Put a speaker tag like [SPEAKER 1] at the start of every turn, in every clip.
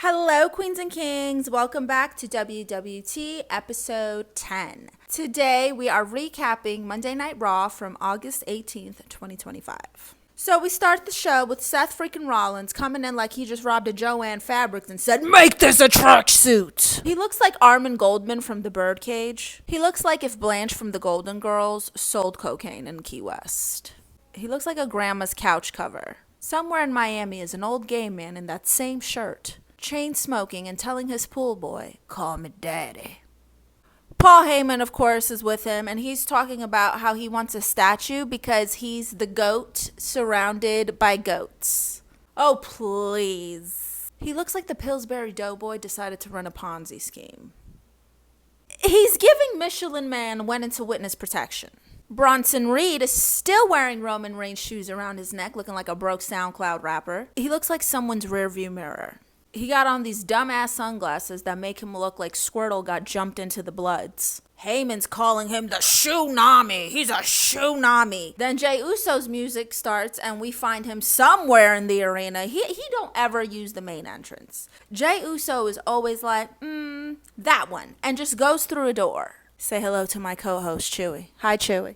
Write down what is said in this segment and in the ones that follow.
[SPEAKER 1] Hello, Queens and Kings. Welcome back to WWT episode 10. Today, we are recapping Monday Night Raw from August 18th, 2025. So we start the show with Seth freaking Rollins coming in like he just robbed a Joann Fabrics and said, "Make this a tracksuit." He looks like Armin Goldman from The Birdcage. He looks like if Blanche from The Golden Girls sold cocaine in Key West. He looks like a grandma's couch cover. Somewhere in Miami is an old gay man in that same shirt, chain smoking and telling his pool boy, "Call me daddy." Paul Heyman, of course, is with him, and he's talking about how he wants a statue because he's the goat surrounded by goats. Oh, please. He looks like the Pillsbury Doughboy decided to run a Ponzi scheme. He's giving Michelin Man went into witness protection. Bronson Reed is still wearing Roman Reigns shoes around his neck, looking like a broke SoundCloud rapper. He looks like someone's rearview mirror. He got on these dumbass sunglasses that make him look like Squirtle got jumped into the Bloods. Heyman's calling him the Shoonami. He's a Shoonami. Then Jey Uso's music starts and we find him somewhere in the arena. He don't ever use the main entrance. Jey Uso is always like, that one, and just goes through a door. Say hello to my co-host, Chewy. Hi, Chewy.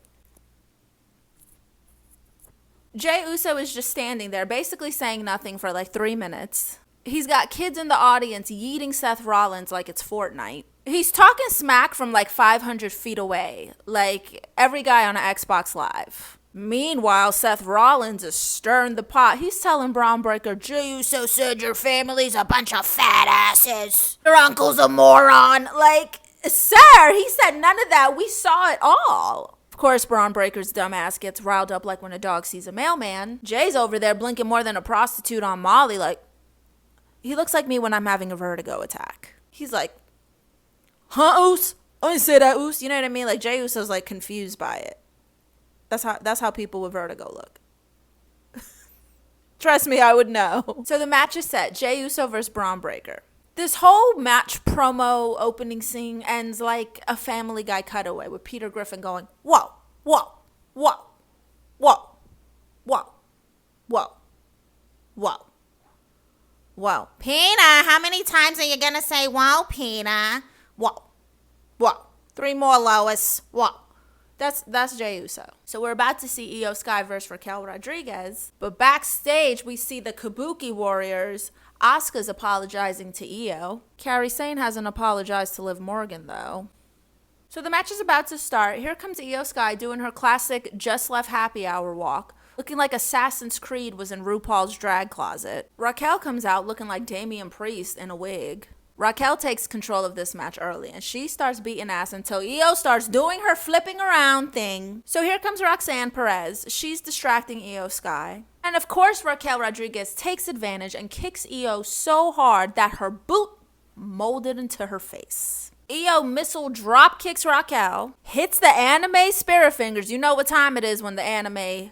[SPEAKER 1] Jey Uso is just standing there, basically saying nothing for like 3 minutes. He's got kids in the audience yeeting Seth Rollins like it's Fortnite. He's talking smack from like 500 feet away, like every guy on an Xbox Live. Meanwhile, Seth Rollins is stirring the pot. He's telling Bron Breakker, "Jey Uso said your family's a bunch of fat asses. Your uncle's a moron." Like, sir, he said none of that. We saw it all. Of course, Bron Breakker's dumbass gets riled up like when a dog sees a mailman. Jay's over there blinking more than a prostitute on Molly like, he looks like me when I'm having a vertigo attack. He's like, "Huh, Oos? I didn't say that, Oos." You know what I mean? Like, Jey Uso's like confused by it. That's how people with vertigo look. Trust me, I would know. So the match is set. Jey Uso versus Bron Breakker. This whole match promo opening scene ends like a Family Guy cutaway with Peter Griffin going, "Whoa, whoa, whoa, whoa, whoa, whoa, whoa. Whoa. Pena, how many times are you going to say whoa, Pena? Whoa. Whoa. 3 more, Lois. Whoa. That's Jey Uso. So we're about to see Iyo Sky versus Raquel Rodriguez. But backstage, we see the Kabuki Warriors. Asuka's apologizing to Iyo. Kairi Sane hasn't apologized to Liv Morgan, though. So the match is about to start. Here comes Iyo Sky doing her classic just left happy hour walk, looking like Assassin's Creed was in RuPaul's drag closet. Raquel comes out looking like Damian Priest in a wig. Raquel takes control of this match early, and she starts beating ass until Iyo starts doing her flipping around thing. So here comes Roxanne Perez. She's distracting Iyo Sky. And of course, Raquel Rodriguez takes advantage and kicks Iyo so hard that her boot molded into her face. Iyo missile drop kicks Raquel, hits the anime spirit fingers. You know what time it is when the anime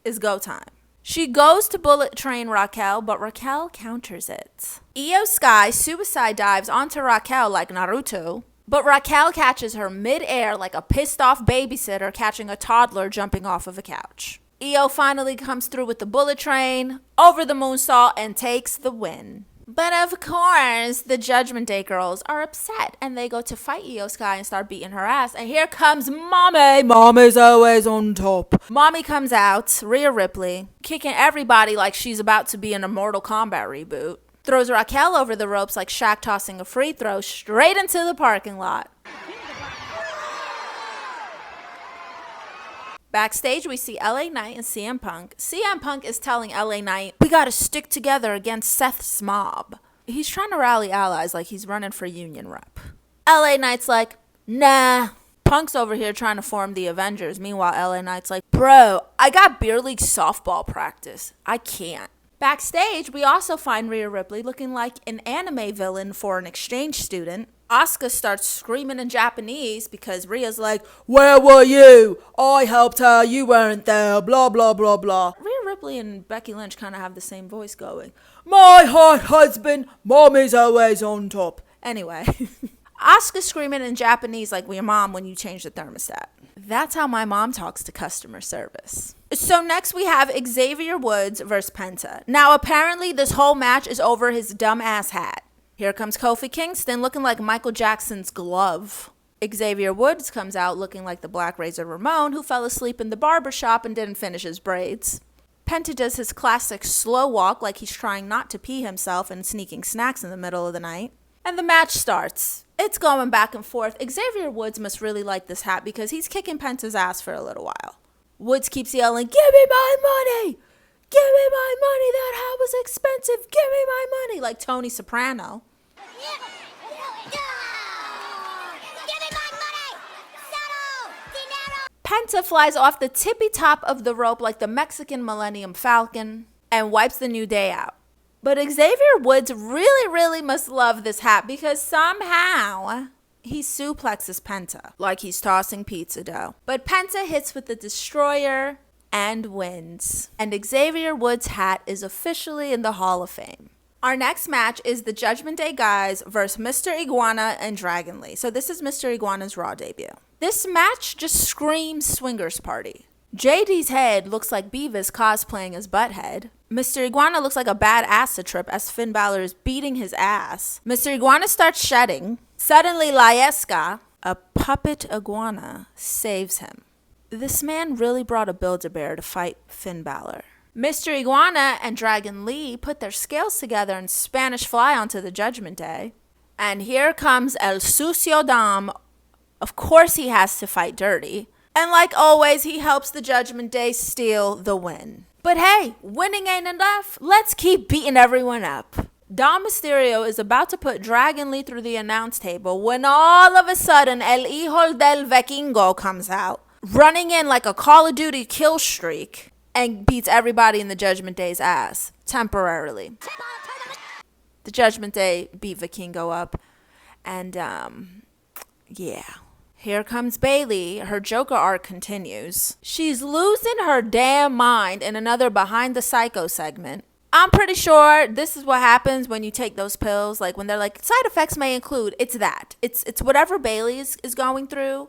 [SPEAKER 1] is go time. She goes to bullet train Raquel, but Raquel counters it. Iyo Sky suicide dives onto Raquel like Naruto, but Raquel catches her mid-air like a pissed off babysitter catching a toddler jumping off of a couch. Iyo finally comes through with the bullet train, over the moonsault, and takes the win. But of course, the Judgment Day girls are upset and they go to fight Iyo Sky and start beating her ass. And here comes Mommy. Mommy's always on top. Mommy comes out, Rhea Ripley, kicking everybody like she's about to be in a Mortal Kombat reboot. Throws Raquel over the ropes like Shaq tossing a free throw straight into the parking lot. Backstage, we see LA Knight and CM Punk. CM Punk is telling LA Knight, "We gotta stick together against Seth's mob." He's trying to rally allies like he's running for union rep. LA Knight's like, "Nah." Punk's over here trying to form the Avengers. Meanwhile, LA Knight's like, "Bro, I got beer league softball practice. I can't." Backstage, we also find Rhea Ripley looking like an anime villain for an exchange student. Asuka starts screaming in Japanese because Rhea's like, "Where were you? I helped her, you weren't there, blah, blah, blah, blah." Rhea Ripley and Becky Lynch kind of have the same voice going, "My hot husband, mommy's always on top." Anyway, Asuka screaming in Japanese like your mom when you change the thermostat. That's how my mom talks to customer service. So next we have Xavier Woods versus Penta. Now apparently this whole match is over his dumb ass hat. Here comes Kofi Kingston looking like Michael Jackson's glove. Xavier Woods comes out looking like the Black Razor Ramon who fell asleep in the barbershop and didn't finish his braids. Penta does his classic slow walk like he's trying not to pee himself and sneaking snacks in the middle of the night. And the match starts. It's going back and forth. Xavier Woods must really like this hat because he's kicking Penta's ass for a little while. Woods keeps yelling, "Give me my money! Give me my money! That hat was expensive! Give me my money!" Like Tony Soprano. Penta flies off the tippy top of the rope like the Mexican Millennium Falcon and wipes the New Day out. But Xavier Woods really must love this hat because somehow he suplexes Penta like he's tossing pizza dough. But Penta hits with the Destroyer and wins. And Xavier Woods' hat is officially in the Hall of Fame. Our next match is the Judgment Day guys versus Mr. Iguana and Dragon Lee. So this is Mr. Iguana's Raw debut. This match just screams swingers party. JD's head looks like Beavis cosplaying as Butthead. Mr. Iguana looks like a bad acid trip as Finn Bálor is beating his ass. Mr. Iguana starts shedding. Suddenly, Laesca, a puppet iguana, saves him. This man really brought a Build-A-Bear to fight Finn Bálor. Mr. Iguana and Dragon Lee put their scales together and Spanish fly onto the Judgment Day. And here comes El Sucio Dom. Of course he has to fight dirty. And like always, he helps the Judgment Day steal the win. But hey, winning ain't enough. Let's keep beating everyone up. Dom Mysterio is about to put Dragon Lee through the announce table when all of a sudden El Hijo del Vikingo comes out, running in like a Call of Duty kill streak and beats everybody in the Judgment Day's ass, temporarily. The Judgment Day beat Vikingo up, and yeah. Here comes Bayley. Her Joker arc continues. She's losing her damn mind in another Behind the Psycho segment. I'm pretty sure this is what happens when you take those pills. Like when they're like, side effects may include, it's that. It's whatever Bayley is going through.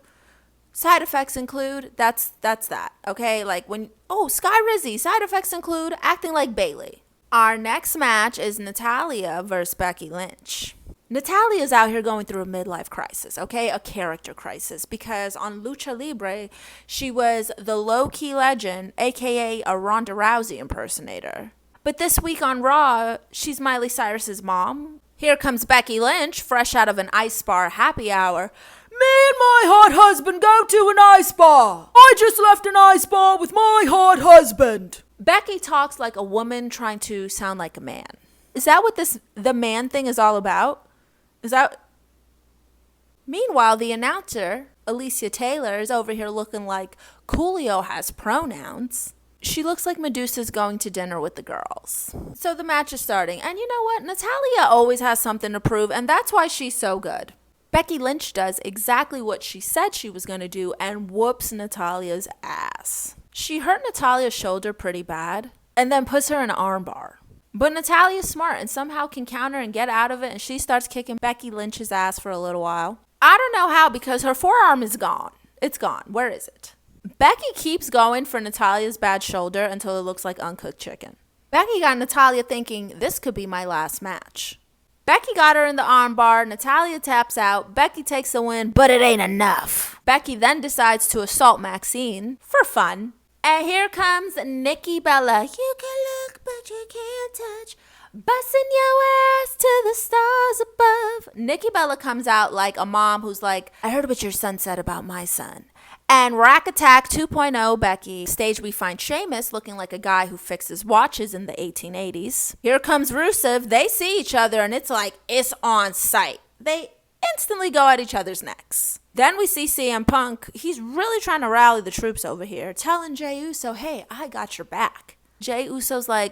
[SPEAKER 1] Side effects include, that's that. Okay, like when, Sky Rizzy, side effects include acting like Bayley. Our next match is Natalya versus Becky Lynch. Natalya is out here going through a midlife crisis, okay? A character crisis, because on Lucha Libre, she was the low-key legend, aka a Ronda Rousey impersonator. But this week on Raw, she's Miley Cyrus's mom. Here comes Becky Lynch, fresh out of an ice bar happy hour. Me and my hot husband go to an ice bar. I just left an ice bar with my hot husband. Becky talks like a woman trying to sound like a man. Is that what the man thing is all about? Meanwhile, the announcer, Alicia Taylor, is over here looking like Coolio has pronouns. She looks like Medusa's going to dinner with the girls. So the match is starting. And you know what? Natalya always has something to prove, and that's why she's so good. Becky Lynch does exactly what she said she was going to do and whoops Natalya's ass. She hurt Natalya's shoulder pretty bad and then puts her in an armbar. But Natalya's smart and somehow can counter and get out of it, and she starts kicking Becky Lynch's ass for a little while. I don't know how because her forearm is gone. It's gone. Where is it? Becky keeps going for Natalya's bad shoulder until it looks like uncooked chicken. Becky got Natalya thinking, this could be my last match. Becky got her in the armbar. Natalya taps out. Becky takes the win, but it ain't enough. Becky then decides to assault Maxine for fun. And here comes Nikki Bella. You can look, but you can't touch. Busting your ass to the stars above. Nikki Bella comes out like a mom who's like, I heard what your son said about my son. And Rack Attack 2.0 Becky. Stage we find Sheamus looking like a guy who fixes watches in the 1880s. Here comes Rusev. They see each other and it's like, it's on sight. They instantly go at each other's necks. Then we see CM Punk. He's really trying to rally the troops over here, telling Jey Uso, hey, I got your back. Jey Uso's like,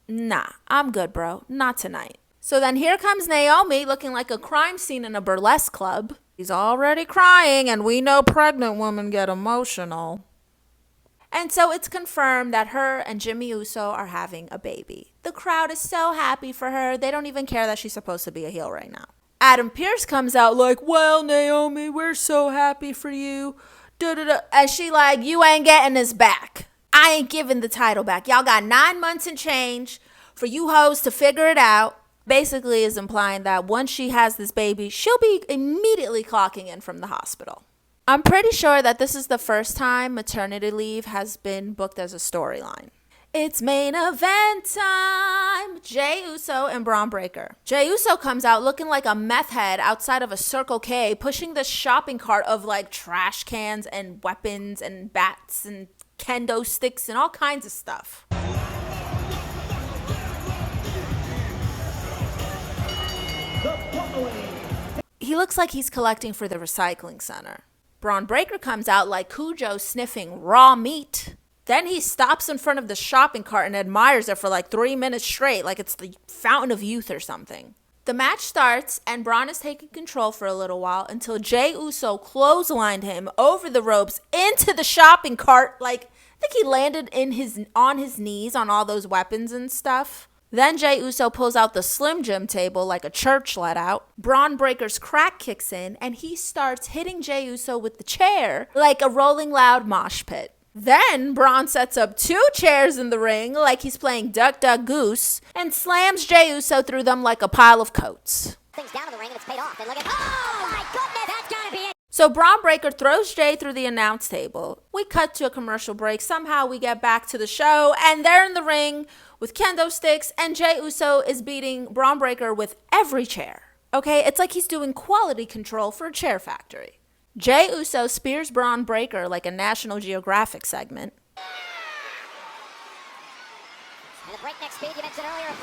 [SPEAKER 1] nah, I'm good, bro. Not tonight. So then here comes Naomi looking like a crime scene in a burlesque club. He's already crying, and we know pregnant women get emotional. And so it's confirmed that her and Jimmy Uso are having a baby. The crowd is so happy for her. They don't even care that she's supposed to be a heel right now. Adam Pearce comes out like, well, Naomi, we're so happy for you. And she like, you ain't getting this back. I ain't giving the title back. Y'all got 9 months and change for you hoes to figure it out. Basically is implying that once she has this baby, she'll be immediately clocking in from the hospital. I'm pretty sure that this is the first time maternity leave has been booked as a storyline. It's main event time. Jey Uso and Bron Breakker. Jey Uso comes out looking like a meth head outside of a Circle K, pushing this shopping cart of like trash cans and weapons and bats and kendo sticks and all kinds of stuff. He looks like he's collecting for the recycling center. Bron Breakker comes out like Cujo sniffing raw meat. Then he stops in front of the shopping cart and admires it for like 3 minutes straight, like it's the fountain of youth or something. The match starts and Bron is taking control for a little while until Jey Uso clotheslined him over the ropes into the shopping cart. Like, I think he landed on his knees on all those weapons and stuff. Then Jey Uso pulls out the Slim Jim table like a church let out. Bron Breakker's crack kicks in and he starts hitting Jey Uso with the chair like a Rolling Loud mosh pit. Then Bron sets up 2 chairs in the ring like he's playing Duck Duck Goose and slams Jey Uso through them like a pile of coats.
[SPEAKER 2] Things down in the ring and it's paid off. And look at, oh my goodness, that's gotta be it.
[SPEAKER 1] So Bron Breakker throws Jey through the announce table. We cut to a commercial break. Somehow we get back to the show and they're in the ring with kendo sticks and Jey Uso is beating Bron Breakker with every chair. Okay, it's like he's doing quality control for a chair factory. Jey Uso spears Bron Breakker like a National Geographic segment.
[SPEAKER 2] And the breakneck speed you mentioned earlier.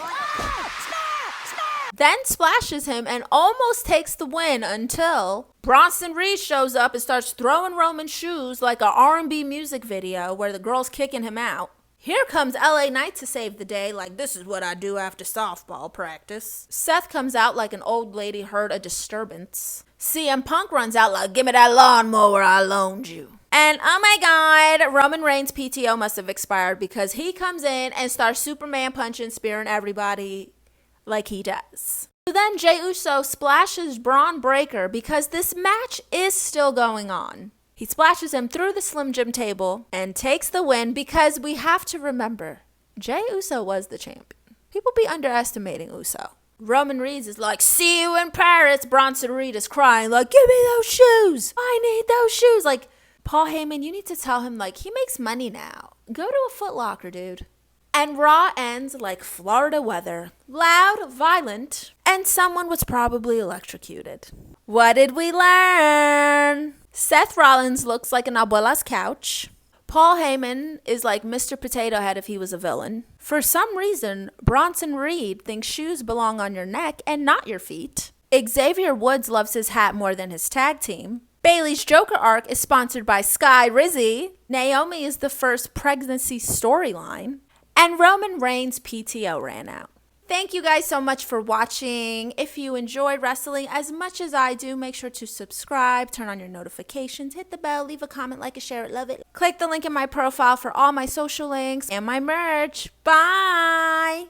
[SPEAKER 1] Then splashes him and almost takes the win until Bronson Reed shows up and starts throwing Roman's shoes like a R&B music video where the girl's kicking him out. Here comes LA Knight to save the day, like this is what I do after softball practice. Seth comes out like an old lady heard a disturbance. CM Punk runs out like, give me that lawnmower I loaned you. And oh my God, Roman Reigns' PTO must have expired because he comes in and starts Superman punching, spearing everybody like he does. So then Jey Uso splashes Bron Breakker because this match is still going on. He splashes him through the Slim Jim table and takes the win because we have to remember, Jey Uso was the champion. People be underestimating Uso. Roman Reigns is like, see you in Paris. Bronson Reed is crying like, give me those shoes. I need those shoes. Like, Paul Heyman, you need to tell him, like, he makes money now. Go to a Foot Locker, dude. And Raw ends like Florida weather. Loud, violent, and someone was probably electrocuted. What did we learn? Seth Rollins looks like an abuela's couch. Paul Heyman is like Mr. Potato Head if he was a villain. For some reason, Bronson Reed thinks shoes belong on your neck and not your feet. Xavier Woods loves his hat more than his tag team. Bayley's Joker arc is sponsored by Sky Rizzy. Naomi is the first pregnancy storyline. And Roman Reigns' PTO ran out. Thank you guys so much for watching. If you enjoy wrestling as much as I do, make sure to subscribe, turn on your notifications, hit the bell, leave a comment, like, and share it, love it. Click the link in my profile for all my social links and my merch. Bye!